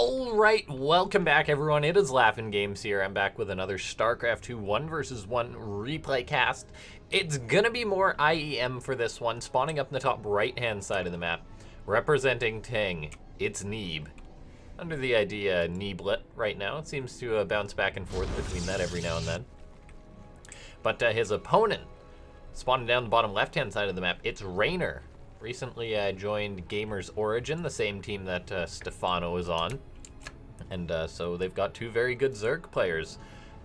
Alright, welcome back everyone. It is LaughNgamez here. I'm back with another Starcraft 2 1 vs 1 replay cast. It's gonna be more IEM for this one, spawning up in the top right hand side of the map. Representing Ting, it's Neeb. Under the idea Neeblet right now. It seems to bounce back and forth between that every now and then. But his opponent, spawning down the bottom left hand side of the map, it's Reynor. Recently joined Gamers Origin, the same team that Stefano is on. And so they've got two very good Zerg players.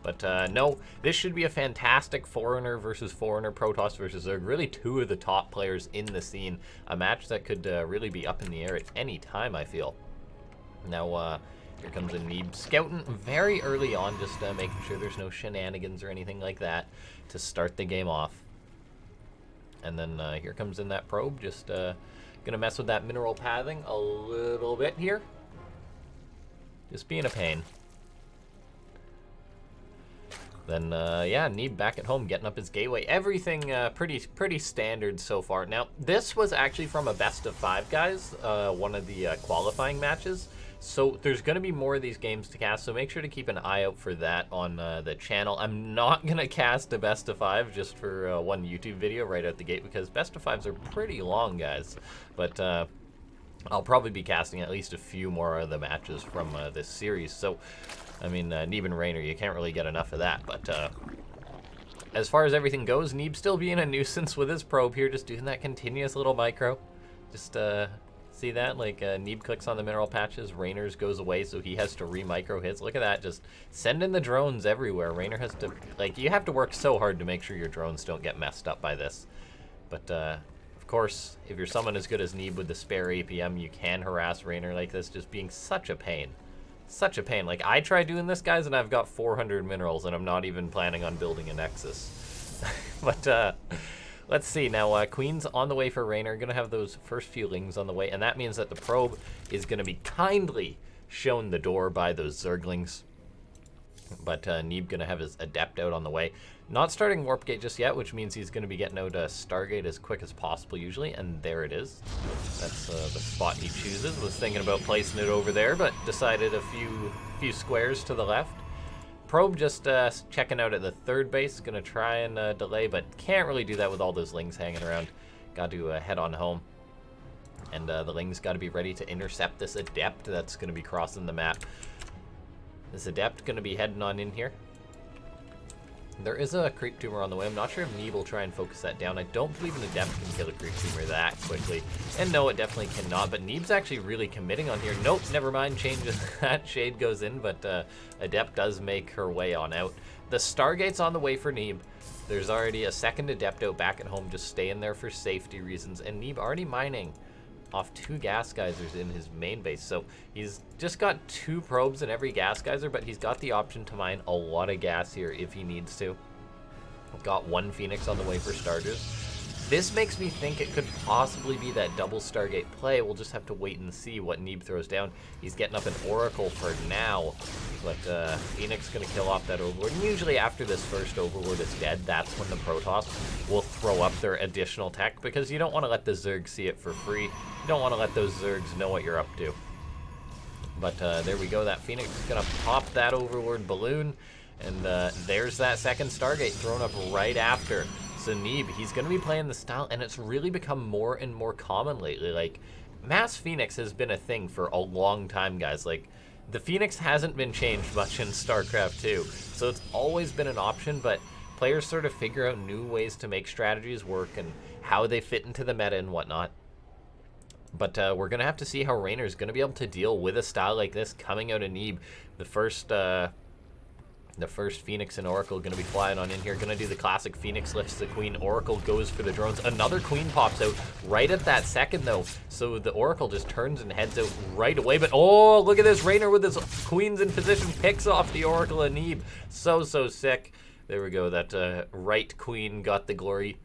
But no, this should be a fantastic Foreigner versus Foreigner, Protoss versus Zerg. Really two of the top players in the scene. A match that could really be up in the air at any time, I feel. Now, here comes a Neeb scouting very early on, just making sure there's no shenanigans or anything like that to start the game off. And then here comes in that probe, just gonna mess with that mineral pathing a little bit here. Just being a pain. Then yeah, Neeb back at home, getting up his gateway. Everything pretty standard so far. Now, this was actually from a best of 5, guys, one of the qualifying matches. So there's going to be more of these games to cast, so make sure to keep an eye out for that on the channel. I'm not going to cast a best of 5 just for one YouTube video right out the gate, because best of 5s are pretty long, guys. But I'll probably be casting at least a few more of the matches from this series. So, I mean, Neeb and Reynor, you can't really get enough of that. But as far as everything goes, Neeb still being a nuisance with his probe here, just doing that continuous little micro. Just see that? Like, Neeb clicks on the mineral patches, Reynor's goes away, so he has to re-micro his. Look at that, just sending the drones everywhere. Reynor has to, like, you have to work so hard to make sure your drones don't get messed up by this. But, of course, if you're someone as good as Neeb with the spare APM, you can harass Reynor like this, just being such a pain. Such a pain. Like, I tried doing this, guys, and I've got 400 minerals, and I'm not even planning on building a Nexus. But, let's see, now Queen's on the way for Reynor, gonna have those first few lings on the way, and that means that the probe is gonna be kindly shown the door by those Zerglings. But Neeb gonna have his Adept out on the way. Not starting Warp Gate just yet, which means he's gonna be getting out Stargate as quick as possible usually, and there it is. That's the spot he chooses. Was thinking about placing it over there, but decided a few squares to the left. Probe just checking out at the third base, gonna try and delay, but can't really do that with all those lings hanging around. Got to head on home. And the lings got to be ready to intercept this Adept that's gonna be crossing the map. This Adept gonna be heading on in here. There is a creep tumor on the way. I'm not sure if Neeb will try and focus that down. I don't believe an Adept can kill a creep tumor that quickly. And no, it definitely cannot, but Neeb's actually really committing on here. Nope, never mind, changes that. Shade goes in, but Adept does make her way on out. The Stargate's on the way for Neeb. There's already a second Adept out back at home, just staying there for safety reasons. And Neeb already mining off 2 gas geysers in his main base. So he's just got 2 probes in every gas geyser, but he's got the option to mine a lot of gas here if he needs to. Got 1 Phoenix on the way for starters. This makes me think it could possibly be that double Stargate play. We'll just have to wait and see what Neeb throws down. He's getting up an Oracle for now, but Phoenix gonna kill off that Overlord. And usually after this first Overlord is dead, that's when the Protoss will throw up their additional tech, because you don't want to let the Zerg see it for free. You don't want to let those Zergs know what you're up to. But there we go. That Phoenix is gonna pop that Overlord balloon, and there's that second Stargate thrown up right after. So Neeb, he's going to be playing the style, and it's really become more and more common lately. Like, Mass Phoenix has been a thing for a long time, guys. Like, the Phoenix hasn't been changed much in StarCraft 2, so it's always been an option, but players sort of figure out new ways to make strategies work and how they fit into the meta and whatnot. But we're going to have to see how Reynor's going to be able to deal with a style like this coming out of Neeb. The first Phoenix and Oracle going to be flying on in here. Going to do the classic Phoenix lifts the Queen. Oracle goes for the drones. Another Queen pops out right at that second, though. So the Oracle just turns and heads out right away. But, oh, look at this. Reynor with his Queens in position picks off the Oracle and Neeb. So sick. There we go. That right Queen got the glory.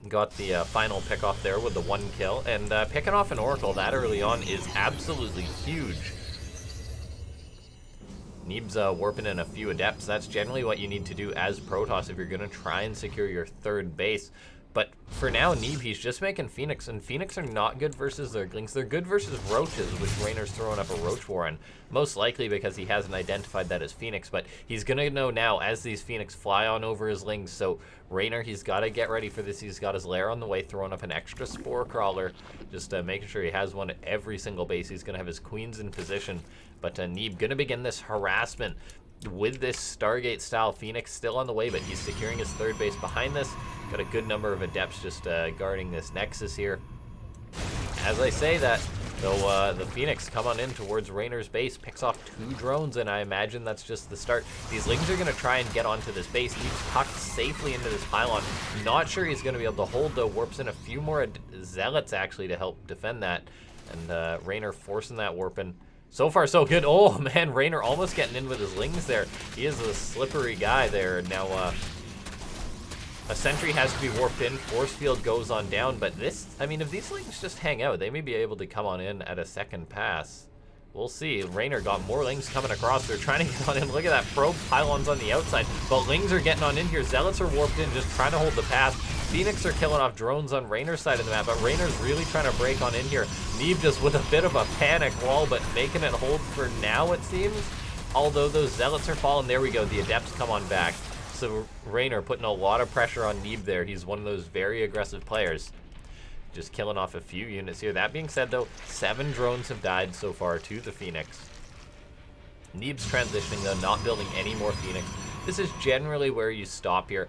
Got the final pick off there with the 1 kill. And picking off an Oracle that early on is absolutely huge. Neeb's warping in a few Adepts. That's generally what you need to do as Protoss if you're going to try and secure your third base. But for now, Neeb, he's just making Phoenix, and Phoenix are not good versus Zerglings. They're good versus Roaches, which Reynor's throwing up a Roach War on. Most likely because he hasn't identified that as Phoenix, but he's going to know now as these Phoenix fly on over his Lings. So Reynor, he's got to get ready for this. He's got his lair on the way, throwing up an extra Spore Crawler, just making sure he has one at every single base. He's going to have his Queens in position, but Neeb going to begin this harassment with this Stargate-style Phoenix still on the way, but he's securing his third base behind this. Got a good number of Adepts just guarding this Nexus here. As I say that, though, the Phoenix come on in towards Reynor's base, picks off 2 drones, and I imagine that's just the start. These Lings are going to try and get onto this base. He's tucked safely into this pylon. Not sure he's going to be able to hold, though. Warps in a few more Zealots, actually, to help defend that. And Reynor forcing that warp in. So far, so good. Oh, man, Reynor almost getting in with his Lings there. He is a slippery guy there. Now, a sentry has to be warped in. Force field goes on down. But this, I mean, if these Lings just hang out, they may be able to come on in at a second pass. We'll see. Reynor got more Lings coming across. They're trying to get on in. Look at that. Probe pylons on the outside. But Lings are getting on in here. Zealots are warped in, just trying to hold the pass. Phoenix are killing off drones on Reynor's side of the map, but Reynor's really trying to break on in here. Neeb just with a bit of a panic wall, but making it hold for now, it seems. Although those Zealots are falling. There we go. The Adepts come on back. So Reynor putting a lot of pressure on Neeb there. He's one of those very aggressive players. Just killing off a few units here. That being said, though, 7 drones have died so far to the Phoenix. Neeb's transitioning, though, not building any more Phoenix. This is generally where you stop here.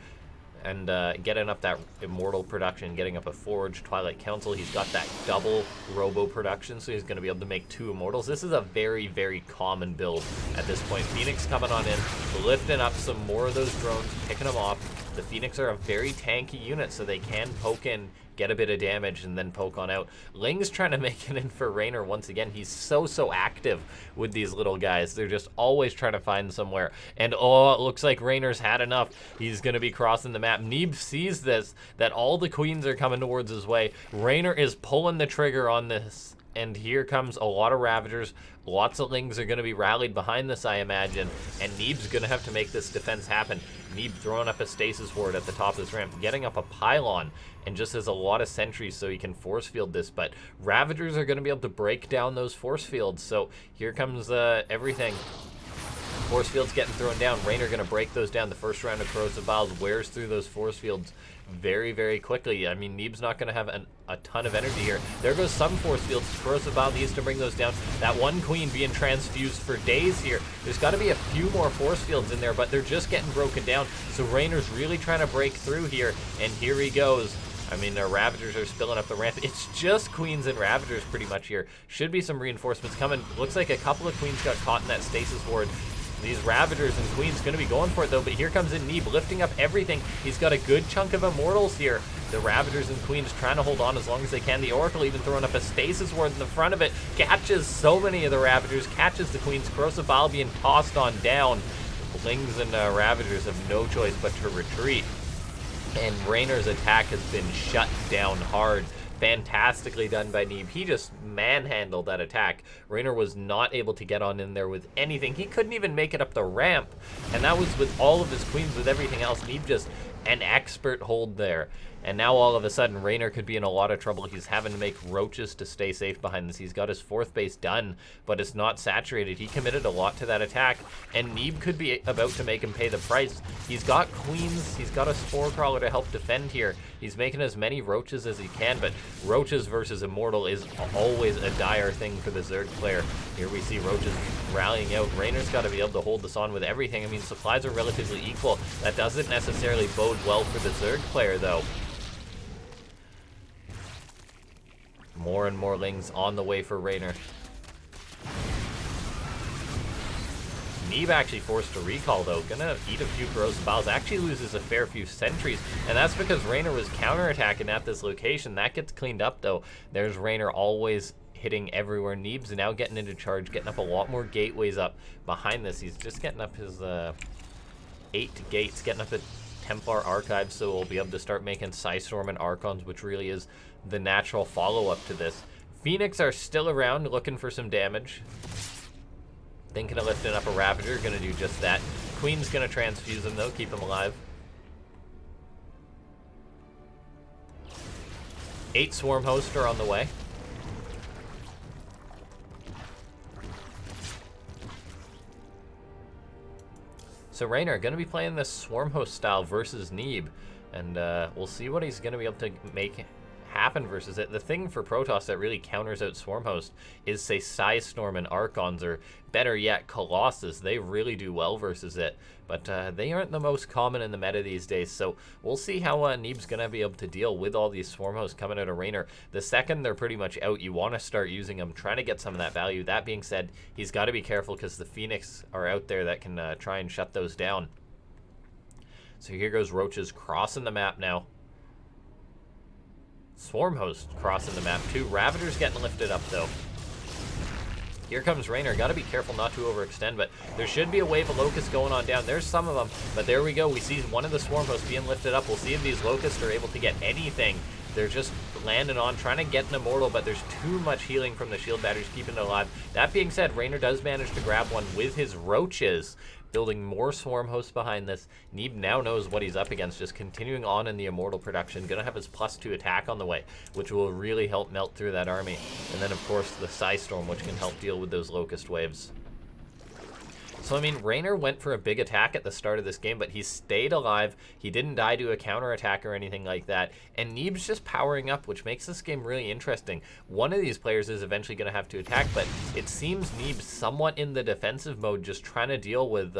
And getting up that Immortal production, getting up a Forge, Twilight Council. He's got that double Robo production, so he's going to be able to make 2 Immortals. This is a very, very common build at this point. Phoenix coming on in, lifting up some more of those drones, picking them off. The Phoenix are a very tanky unit, so they can poke in, get a bit of damage, and then poke on out. Ling's trying to make it in for Reynor once again. He's so active with these little guys. They're just always trying to find somewhere. And oh, it looks like Reynor's had enough. He's going to be crossing the map. Neeb sees this, that all the Queens are coming towards his way. Reynor is pulling the trigger on this. And here comes a lot of Ravagers. Lots of Lings are going to be rallied behind this, I imagine. And Neeb's going to have to make this defense happen. Neeb throwing up a Stasis Ward at the top of this ramp, getting up a Pylon, and just has a lot of sentries so he can force field this. But Ravagers are going to be able to break down those force fields. So here comes everything. Force fields getting thrown down. Reynor going to break those down. The first round of Corrosive Vials wears through those force fields very quickly. I mean, Neeb's not going to have a ton of energy here. There goes some force fields. Corrosive Vial needs to bring those down. That one Queen being transfused for days here. There's got to be a few more force fields in there, but they're just getting broken down. So Reynor's really trying to break through here, and here he goes. I mean, the Ravagers are spilling up the ramp. It's just Queens and Ravagers pretty much here. Should be some reinforcements coming. Looks like a couple of Queens got caught in that Stasis Ward. These Ravagers and Queens going to be going for it, though, but here comes in Neeb, lifting up everything. He's got a good chunk of Immortals here. The Ravagers and Queens trying to hold on as long as they can. The Oracle even throwing up a Stasis Ward in the front of it. Catches so many of the Ravagers, catches the Queens. Corrosive Vial being tossed on down. Lings and Ravagers have no choice but to retreat. And Reynor's attack has been shut down hard. Fantastically done by Neeb. He just manhandled that attack. Reynor was not able to get on in there with anything. He couldn't even make it up the ramp. And that was with all of his Queens, with everything else. Neeb just an expert hold there. And now all of a sudden, Reynor could be in a lot of trouble. He's having to make Roaches to stay safe behind this. He's got his 4th base done, but it's not saturated. He committed a lot to that attack, and Neeb could be about to make him pay the price. He's got Queens. He's got a Spore Crawler to help defend here. He's making as many Roaches as he can, but Roaches versus Immortal is always a dire thing for the Zerg player. Here we see Roaches rallying out. Reynor's got to be able to hold this on with everything. I mean, supplies are relatively equal. That doesn't necessarily bode well for the Zerg player, though. More and more Lings on the way for Reynor. Neeb actually forced to recall, though. Gonna eat a few Corrosive Vials. Actually loses a fair few sentries, and that's because Reynor was counterattacking at this location. That gets cleaned up, though. There's Reynor always hitting everywhere. Neeb's now getting into charge, getting up a lot more gateways up behind this. He's just getting up his 8 gates, getting up the Templar Archives, so we'll be able to start making Psystorm and Archons, which really is the natural follow-up to this. Phoenix are still around, looking for some damage. Thinking of lifting up a Ravager, gonna do just that. Queen's gonna transfuse him, though, keep him alive. 8 Swarm Hosts are on the way. So Reynor going to be playing this Swarm Host style versus Neeb, and we'll see what he's going to be able to make happen versus it. The thing for Protoss that really counters out Swarm Host is, say, Psystorm and Archons, or better yet, Colossus. They really do well versus it, but they aren't the most common in the meta these days, so we'll see how Neeb's going to be able to deal with all these Swarm Hosts coming out of Reynor. The second they're pretty much out, you want to start using them, trying to get some of that value. That being said, he's got to be careful because the Phoenix are out there that can try and shut those down. So here goes Roaches crossing the map now. Swarm Host crossing the map too. Ravager's getting lifted up though. Here comes Reynor. Got to be careful not to overextend, but there should be a wave of Locusts going on down. There's some of them, but there we go. We see one of the Swarm Hosts being lifted up. We'll see if these Locusts are able to get anything. They're just landing on, trying to get an Immortal, but there's too much healing from the shield batteries keeping it alive. That being said, Reynor does manage to grab one with his Roaches, building more Swarm Hosts behind this. Neeb now knows what he's up against, just continuing on in the Immortal production. Gonna have his +2 attack on the way, which will really help melt through that army. And then, of course, the Psystorm, which can help deal with those Locust waves. So, I mean, Reynor went for a big attack at the start of this game, but he stayed alive. He didn't die to a counterattack or anything like that. And Neeb's just powering up, which makes this game really interesting. One of these players is eventually going to have to attack, but it seems Neeb's somewhat in the defensive mode, just trying to deal with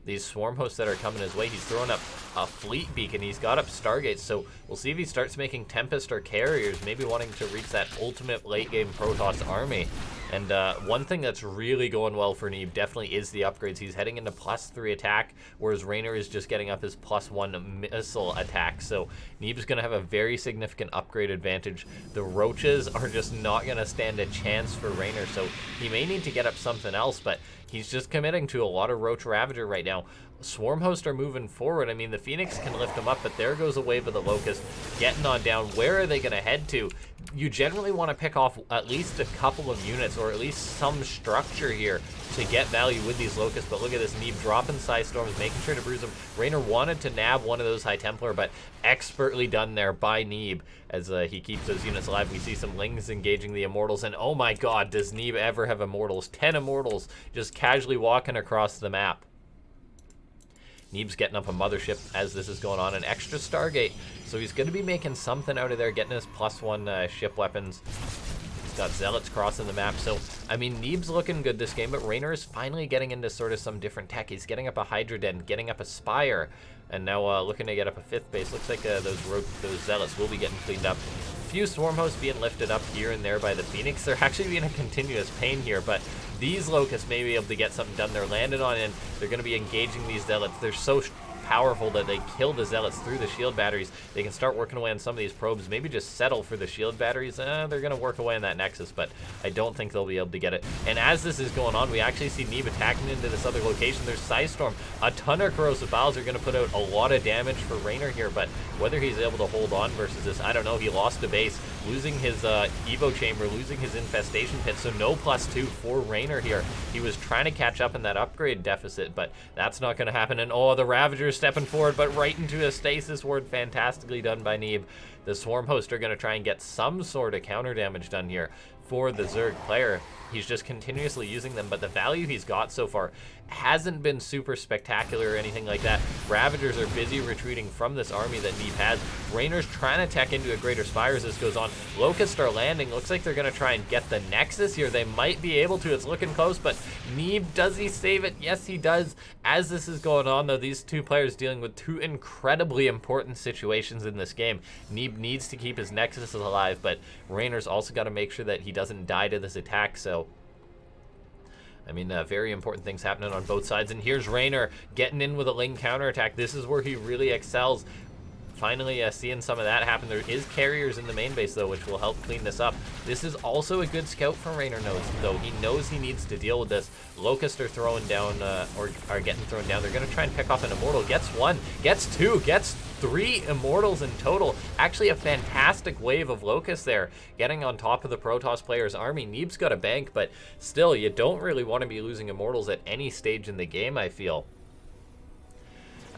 these Swarm Hosts that are coming his way. He's throwing up a Fleet Beacon. He's got up Stargates, so we'll see if he starts making Tempest or Carriers, maybe wanting to reach that ultimate late-game Protoss army. And one thing that's really going well for Neeb definitely is the upgrades. He's heading into +3 attack, whereas Reynor is just getting up his +1 missile attack. So Neeb's going to have a very significant upgrade advantage. The Roaches are just not going to stand a chance for Reynor, so he may need to get up something else, but he's just committing to a lot of Roach Ravager right now. Swarm Hosts are moving forward. I mean, the Phoenix can lift them up, but there goes a wave of the Locust getting on down. Where are they going to head to? You generally want to pick off at least a couple of units, or at least some structure here to get value with these Locusts. But look at this, Neeb dropping Psystorms, making sure to bruise them. Reynor wanted to nab one of those High Templar, but expertly done there by Neeb as he keeps those units alive. We see some Lings engaging the Immortals, and oh my god, does Neeb ever have Immortals? 10 Immortals just casually walking across the map. Neeb's getting up a Mothership as this is going on, an extra Stargate, so he's going to be making something out of there, getting his +1 ship weapons. He's got Zealots crossing the map, so, I mean, Neeb's looking good this game, but Reynor is finally getting into sort of some different tech. He's getting up a Hydra Den, getting up a Spire, and now looking to get up a 5th base. Looks like those Zealots will be getting cleaned up. Few Swarm Hosts being lifted up here and there by the Phoenix. They're actually being a continuous pain here, but these Locusts may be able to get something done. They're landed on in. They're going to be engaging these Zealots. They're so powerful that they kill the Zealots through the shield batteries. They can start working away on some of these probes, maybe just settle for the shield batteries. They're going to work away on that Nexus, but I don't think they'll be able to get it. And as this is going on, we actually see Neeb attacking into this other location. There's Psystorm. A ton of Corrosive Bowels are going to put out a lot of damage for Reynor here, but whether he's able to hold on versus this, I don't know. He lost a base, losing his Evo Chamber, losing his Infestation Pit, so no +2 for Reynor here. He was trying to catch up in that upgrade deficit, but that's not going to happen. And oh, the Ravager's stepping forward, but right into a Stasis Ward. Fantastically done by Neeb. The Swarm Hosts are going to try and get some sort of counter damage done here for the Zerg player. He's just continuously using them, but the value he's got so far hasn't been super spectacular or anything like that. Ravagers are busy retreating from this army that Neeb has. Reynor's trying to tech into a Greater Spire as this goes on. Locusts are landing. Looks like they're going to try and get the Nexus here. They might be able to. It's looking close, but Neeb, does he save it? Yes, he does. As this is going on, though, these two players dealing with two incredibly important situations in this game. Neeb needs to keep his Nexus alive, but Reynor's also got to make sure that he doesn't die to this attack, so I mean, very important things happening on both sides. And here's Reynor getting in with a Ling counterattack. This is where he really excels. Finally seeing some of that happen. There is Carriers in the main base, though, which will help clean this up. This is also a good scout from Reynor, though. He knows he needs to deal with this. Locusts are throwing down, or are getting thrown down. They're going to try and pick off an Immortal. Gets one, gets two, gets 3 Immortals in total. Actually, a fantastic wave of Locusts there, getting on top of the Protoss player's army. Neeb's got a bank, but still, you don't really want to be losing Immortals at any stage in the game, I feel.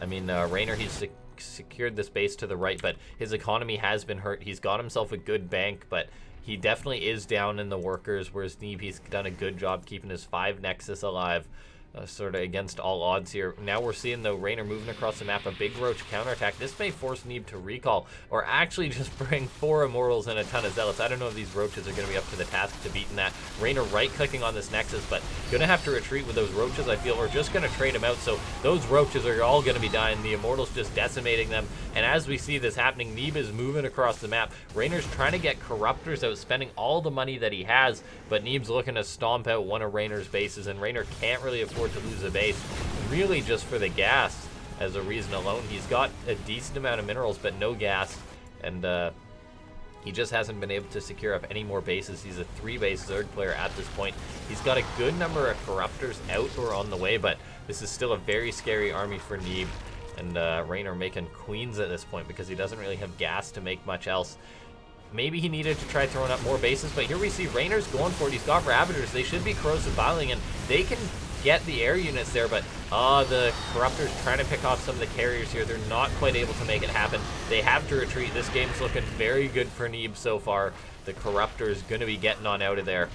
I mean, Reynor, he's secured this base to the right, but his economy has been hurt. He's got himself a good bank, but he definitely is down in the workers, whereas Neeb, he's done a good job keeping his 5 Nexus alive. Sort of against all odds here. Now we're seeing, though, Reynor moving across the map, a big Roach counterattack. This may force Neeb to recall, or actually just bring 4 Immortals and a ton of Zealots. I don't know if these Roaches are going to be up to the task to beating that. Reynor right-clicking on this Nexus, but going to have to retreat with those Roaches, I feel. We're just going to trade them out, so those Roaches are all going to be dying. The Immortals just decimating them, and as we see this happening, Neeb is moving across the map. Reynor's trying to get Corruptors out, spending all the money that he has, but Neeb's looking to stomp out one of Reynor's bases, and Reynor can't really afford to lose a base, really just for the gas as a reason alone. He's got a decent amount of minerals, but no gas, and he just hasn't been able to secure up any more bases. He's a 3-base Zerg player at this point. He's got a good number of Corruptors out or on the way, but this is still a very scary army for Neeb, and Reynor making queens at this point because he doesn't really have gas to make much else. Maybe he needed to try throwing up more bases, but here we see Reynor's going for it. He's got Ravagers. They should be corrosive biling, and they can get the air units there, but the Corruptors trying to pick off some of the carriers here. They're not quite able to make it happen. They have to retreat. This game's looking very good for Neeb so far. The Corruptor's going to be getting on out of there.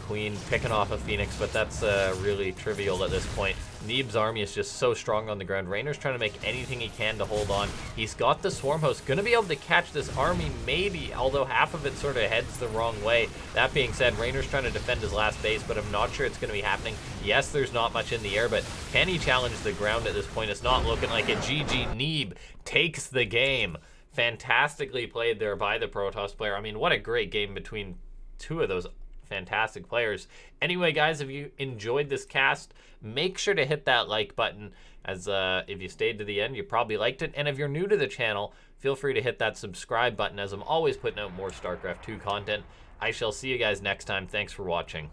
Queen picking off a Phoenix, but that's really trivial at this point. Neeb's army is just so strong on the ground. Reynor's trying to make anything he can to hold on. He's got the Swarm Host. Going to be able to catch this army, maybe, although half of it sort of heads the wrong way. That being said, Reynor's trying to defend his last base, but I'm not sure it's going to be happening. Yes, there's not much in the air, but can he challenge the ground at this point? It's not looking like it. GG. Neeb takes the game. Fantastically played there by the Protoss player. I mean, what a great game between 2 of those fantastic players. Anyway, guys, if you enjoyed this cast, make sure to hit that like button, as if you stayed to the end, you probably liked it. And if you're new to the channel, feel free to hit that subscribe button, as I'm always putting out more StarCraft 2 content. I shall see you guys next time. Thanks for watching.